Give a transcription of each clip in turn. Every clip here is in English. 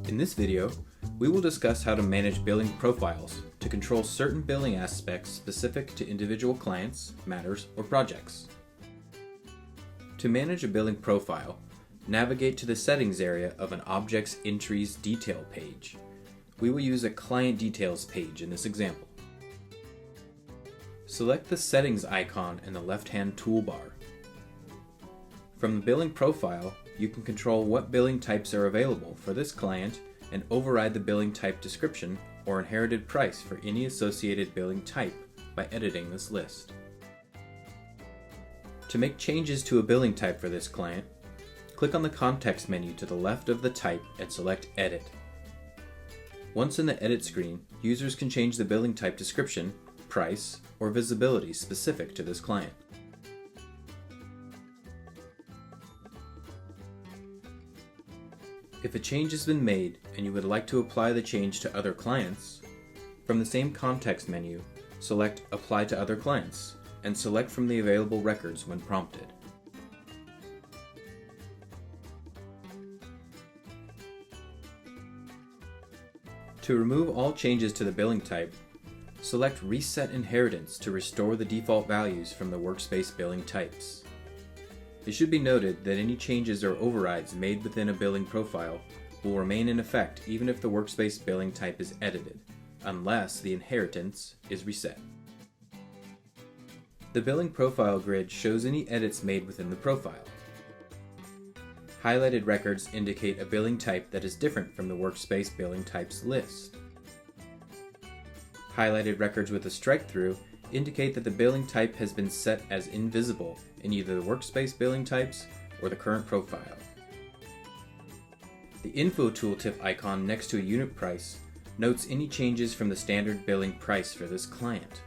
In this video, we will discuss how to manage billing profiles to control certain billing aspects specific to individual clients, matters, or projects. To manage a billing profile, navigate to the Settings area of an Objects Entries Detail page. We will use a Client Details page in this example. Select the Settings icon in the left-hand toolbar. From the billing profile, you can control what billing types are available for this client and override the billing type description or inherited price for any associated billing type by editing this list. To make changes to a billing type for this client, click on the context menu to the left of the type and select Edit. Once in the Edit screen, users can change the billing type description, price, or visibility specific to this client. If a change has been made and you would like to apply the change to other clients, from the same context menu, select Apply to Other Clients and select from the available records when prompted. To remove all changes to the billing type, select Reset Inheritance to restore the default values from the workspace billing types. It should be noted that any changes or overrides made within a billing profile will remain in effect even if the workspace billing type is edited, unless the inheritance is reset. The billing profile grid shows any edits made within the profile. Highlighted records indicate a billing type that is different from the workspace billing types list. Highlighted records with a strike-through indicate that the billing type has been set as invisible in either the workspace billing types or the current profile. The Info Tooltip icon next to a unit price notes any changes from the standard billing price for this client.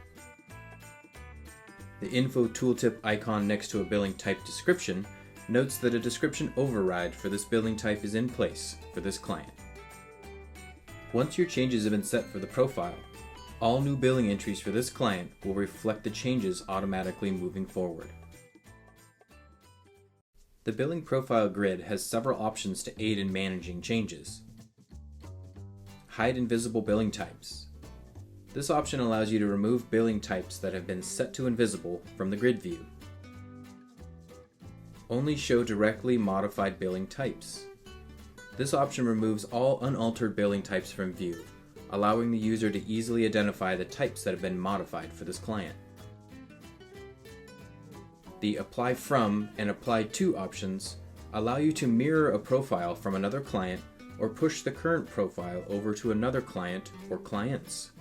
The Info Tooltip icon next to a billing type description notes that a description override for this billing type is in place for this client. Once your changes have been set for the profile, all new billing entries for this client will reflect the changes automatically moving forward. The billing profile grid has several options to aid in managing changes. Hide invisible billing types. This option allows you to remove billing types that have been set to invisible from the grid view. Only show directly modified billing types. This option removes all unaltered billing types from view, allowing the user to easily identify the types that have been modified for this client. The Apply From and Apply To options allow you to mirror a profile from another client or push the current profile over to another client or clients.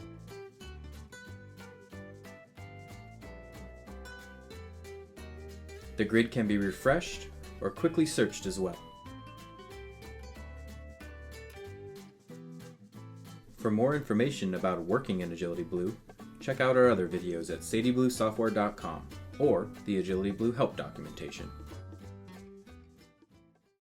The grid can be refreshed or quickly searched as well. For more information about working in Agility Blue, check out our other videos at sadiebluesoftware.com or the Agility Blue help documentation.